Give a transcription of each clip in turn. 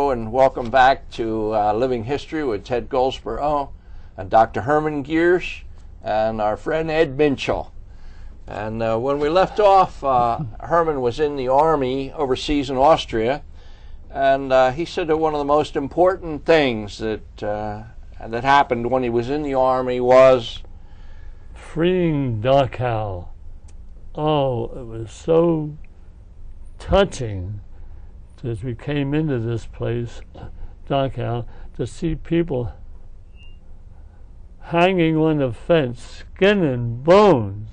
Hello and welcome back to Living History with Ted Goldsborough and Dr. Herman Giersch and our friend Ed Minshall. And when we left off, Herman was in the Army overseas in Austria, and he said that one of the most important things that happened when he was in the Army was freeing Dachau. Oh, it was so touching as we came into this place, Dachau, to see people hanging on the fence, skin and bones,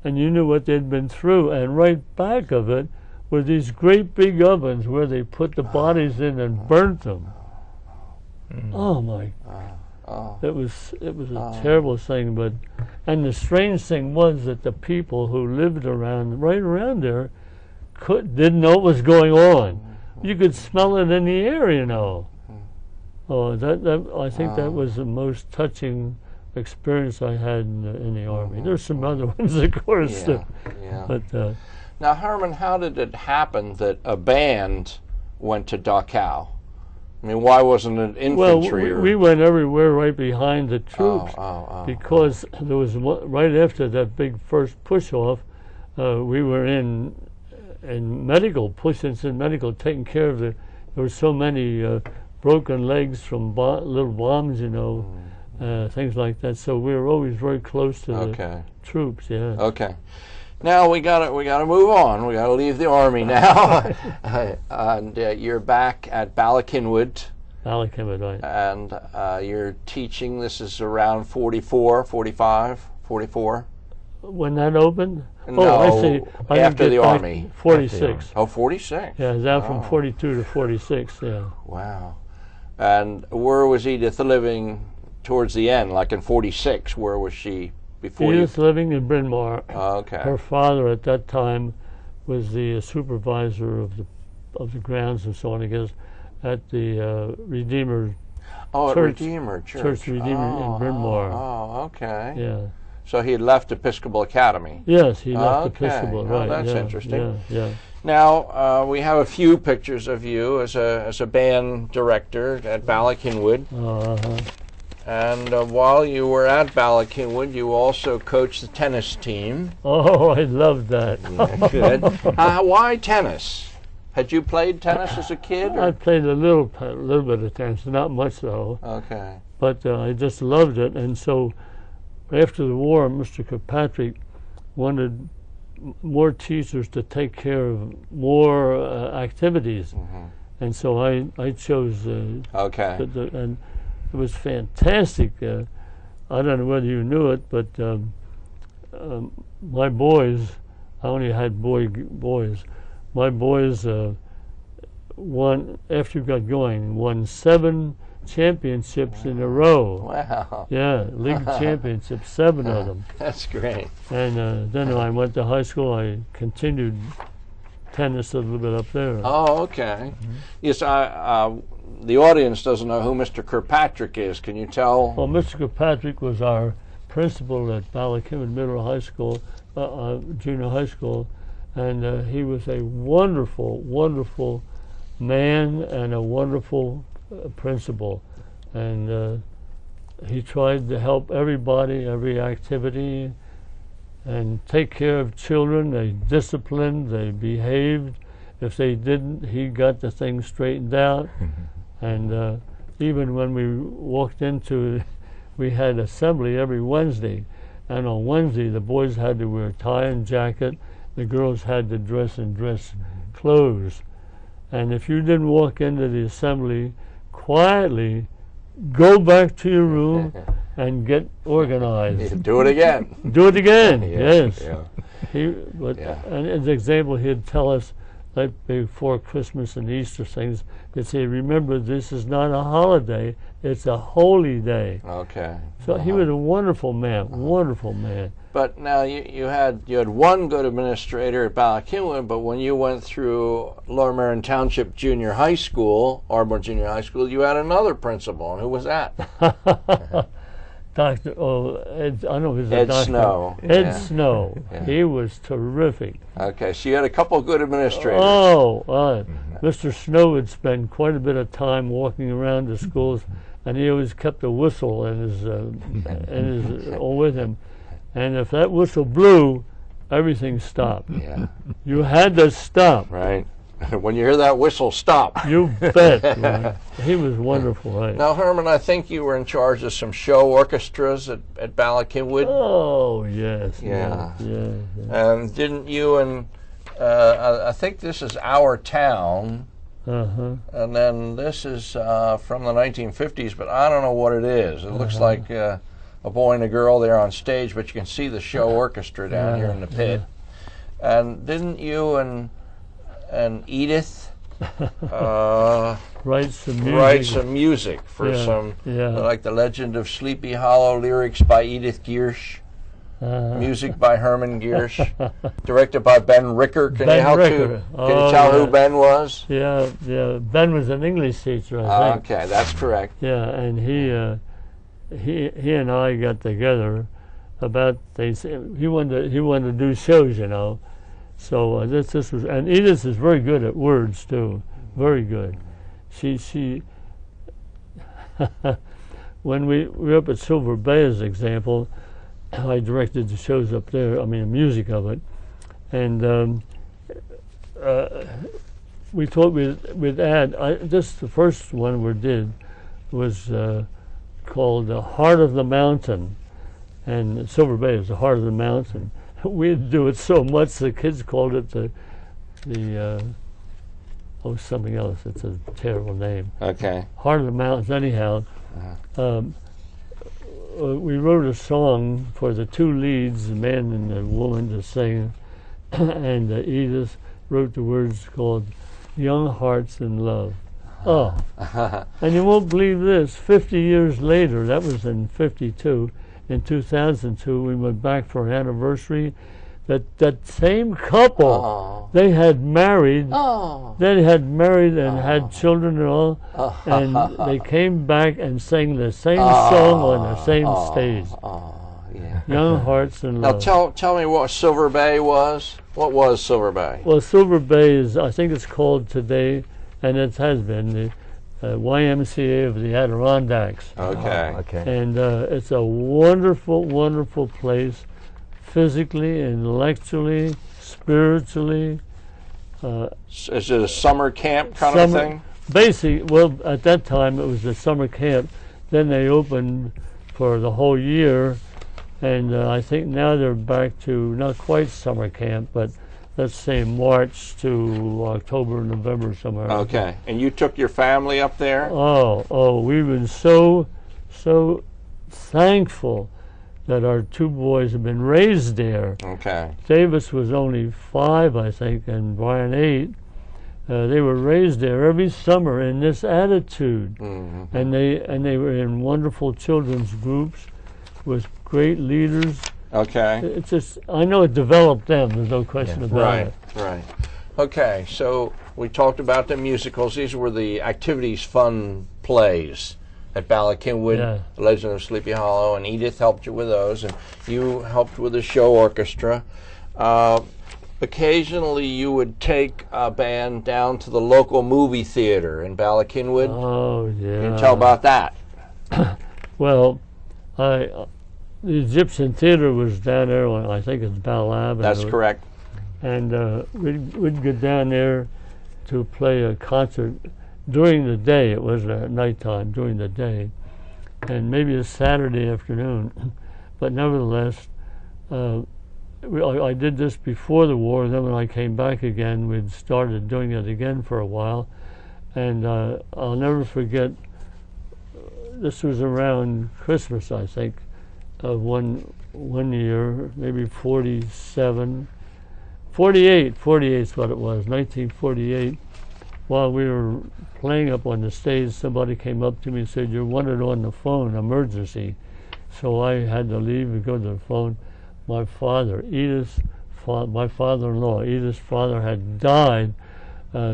and you knew what they'd been through. And right back of it were these great big ovens where they put the bodies in and burnt them. Oh my! It was a terrible thing. And the strange thing was that the people who lived right around there didn't know what was going on. You could smell it in the air, you know. Oh, I think that was the most touching experience I had in the Army. There's some other ones, of course. But now, Herman, how did it happen that a band went to Dachau? I mean, why wasn't it infantry? Well, we went everywhere right behind the troops because there was right after that big first push-off, we were in medical, push-ins in medical, taking care of there were so many broken legs from little bombs, you know, things like that. So we were always very close to the troops. Yeah. Okay. Now we gotta move on. We gotta leave the Army now, and you're back at Bala Cynwyd. Bala Cynwyd, right? And you're teaching. This is around 44, 45, 44. When that opened? No, I see. After the Army. 46. Oh, 46. Yeah, down from 42 to 46. Yeah. Wow. And where was Edith living towards the end? Like in 46, where was she? Before Edith living in Bryn Mawr. Okay. Her father at that time was the supervisor of the grounds and so on, I guess, at the Redeemer. Oh, Church, at Redeemer Church. Church Redeemer in Bryn Mawr. Oh, okay. Yeah. So he had left Episcopal Academy. Yes, he left Episcopal. Right. That's interesting. Yeah. Now we have a few pictures of you as a band director at Bala Cynwyd. And while you were at Bala Cynwyd, you also coached the tennis team. Oh, I loved that. Yeah, good. Why tennis? Had you played tennis as a kid? I played a little bit of tennis, not much though. Okay. But I just loved it, and so after the war, Mr. Kilpatrick wanted more teachers to take care of more activities, and so I chose. And it was fantastic. I don't know whether you knew it, but my boys, I only had boys. My boys won, after you got going, won 7 championships in a row. Wow. Yeah, league championships, 7 of them. That's great. And then when I went to high school, I continued tennis a little bit up there. Oh, okay. Yes, the audience doesn't know who Mr. Kilpatrick is. Can you tell? Well, Mr. Kilpatrick was our principal at Bala Cynwyd Middle High School, junior high school, and he was a wonderful, wonderful man and a wonderful principal. And he tried to help everybody, every activity, and take care of children. They disciplined, they behaved. If they didn't, he got the thing straightened out. And even when we walked into, we had assembly every Wednesday, and on Wednesday the boys had to wear tie and jacket, the girls had to dress in dress clothes. And if you didn't walk into the assembly quietly, go back to your room and get organized. Do it again. Do it again. Yes. Yeah. And as an example, he'd tell us, like before Christmas and Easter things, they'd say, remember, this is not a holiday, it's a holy day. Okay. So he was a wonderful man, wonderful man. But now you had one good administrator at Bala Cynwyd, but when you went through Lower Merion Township Junior High School, Ardmore Junior High School, you had another principal, and who was that? Dr. Ed, I know he was a Ed doctor. Snow. Ed Yeah. Snow. Yeah. He was terrific. Okay, so you had a couple of good administrators. Oh, Mr. Snow would spend quite a bit of time walking around the schools, and he always kept a whistle with him. And if that whistle blew, everything stopped. Yeah. You had to stop. Right. When you hear that whistle, stop. You bet. Right. He was wonderful. Right? Now, Herman, I think you were in charge of some show orchestras at Bala Cynwyd. Oh, yes. Yeah. Yeah. And didn't you and I think this is Our Town, and then this is from the 1950s, but I don't know what it is. It looks like a boy and a girl there on stage, but you can see the show orchestra down here in the pit. And didn't you and Edith write some music for some, like The Legend of Sleepy Hollow, lyrics by Edith Giersch. Music by Herman Giersch, directed by Ben Ricker. Can you tell who Ben was? Yeah. Ben was an English teacher, I think. Okay, that's correct. Yeah, and he and I got together about he wanted to do shows, you know. So this was, and Edith is very good at words too, very good. She when we were up at Silver Bay, as an example, I directed the shows up there, I mean the music of it, and we thought we'd add, the first one we did was called The Heart of the Mountain, and Silver Bay is the heart of the mountain. We'd do it so much the kids called it something else, it's a terrible name. Okay. Heart of the Mountains, anyhow. We wrote a song for the two leads, the man and the woman, to sing, and Edith wrote the words called Young Hearts in Love. Oh, and you won't believe this, 50 years later, that was in 52, in 2002, we went back for an anniversary. That same couple, they had married, and had children and all, and they came back and sang the same song on the same stage. Young Hearts in Love. Now tell me what Silver Bay was. What was Silver Bay? Well, Silver Bay is, I think it's called today, and it has been, the YMCA of the Adirondacks. Okay. And it's a wonderful, wonderful place, physically, intellectually, spiritually. Is it a summer camp kind of thing? Basically, well, at that time it was a summer camp. Then they opened for the whole year, and I think now they're back to not quite summer camp, but let's say March to October, November, somewhere. Okay, and you took your family up there? Oh, we've been so thankful that our two boys have been raised there. Okay. Davis was only 5, I think, and Brian 8. They were raised there every summer in this attitude, and they were in wonderful children's groups with great leaders. Okay. It's just, I know it developed them. There's no question about it. Right. Okay. So we talked about the musicals. These were the activities, fun plays at Bala Cynwyd, The Legend of Sleepy Hollow, and Edith helped you with those, and you helped with the show orchestra. Occasionally, you would take a band down to the local movie theater in Bala Cynwyd. Oh, yeah. Can you tell about that? Well, the Egyptian Theater was down there on, I think it's Bell Avenue. That's correct. And we'd go down there to play a concert during the day. It was at nighttime, during the day, and maybe a Saturday afternoon. But nevertheless, I did this before the war. Then when I came back again, we'd started doing it again for a while. And I'll never forget, this was around Christmas, I think, one year, maybe 48 is what it was, 1948. While we were playing up on the stage, somebody came up to me and said, "You're wanted on the phone, emergency." So I had to leave and go to the phone. My father-in-law, Edith's father, had died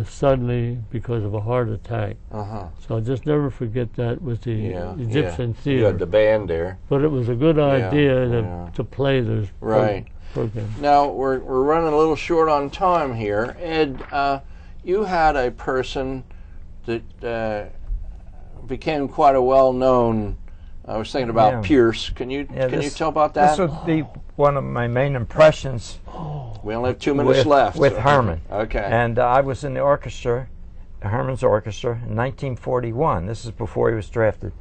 suddenly because of a heart attack. So I'll just never forget that with the Egyptian theater. You had the band there. But it was a good idea to play those programs. Now, we're running a little short on time here. Ed, you had a person that became quite a well-known, I was thinking about Pierce. Can you tell about that? This would be one of my main impressions. We only have 2 minutes left. With Herman. Okay. And I was in the orchestra, Herman's orchestra, in 1941. This is before he was drafted.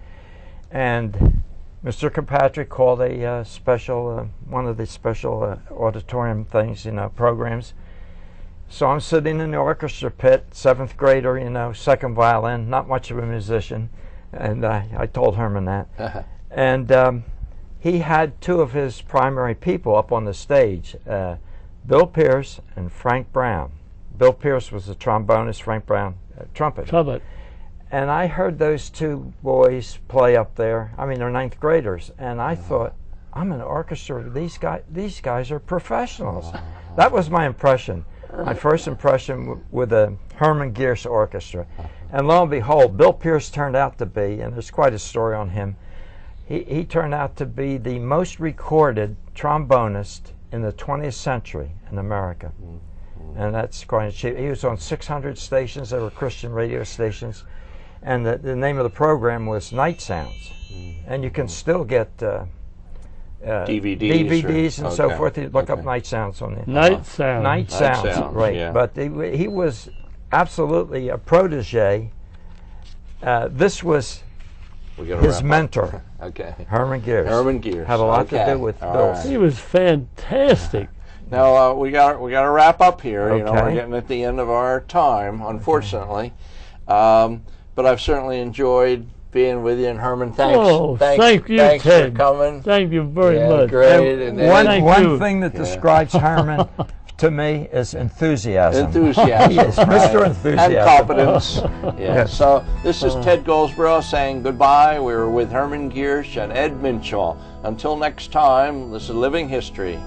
And Mr. Kilpatrick called a special, one of the special auditorium things, programs. So I'm sitting in the orchestra pit, 7th grader, 2nd violin, not much of a musician. And I told Herman that. And he had 2 of his primary people up on the stage, Bill Pierce and Frank Brown. Bill Pierce was the trombonist, Frank Brown, trumpet. And I heard those 2 boys play up there. I mean, they're 9th graders. And I thought, I'm in an orchestra. These guys are professionals. That was my impression. My first impression with the Herman Giersch Orchestra. And lo and behold, Bill Pierce turned out to be, and there's quite a story on him, he turned out to be the most recorded trombonist in the 20th century in America. And that's quite achieved. He was on 600 stations. They were Christian radio stations. And the name of the program was Night Sounds. And you can still get DVDs and so forth. You look up Night Sounds on the Night Sounds. Night Sounds, right. Yeah. But he was absolutely a protege. This was his mentor. Herman Giersch. Herman Giersch. Had a lot to do with Bill. Right. He was fantastic. Now we got to wrap up here. We're getting at the end of our time, unfortunately. But I've certainly enjoyed being with you, and Herman, thanks. Thank you, Ted. for coming. Thank you very much. Great. And one thing that describes Herman to me is enthusiasm. Enthusiasm. He is Mr. Enthusiasm. And competence. Yes. So this is Ted Goldsborough saying goodbye. We were with Herman Giersch and Ed Minshall. Until next time, this is Living History.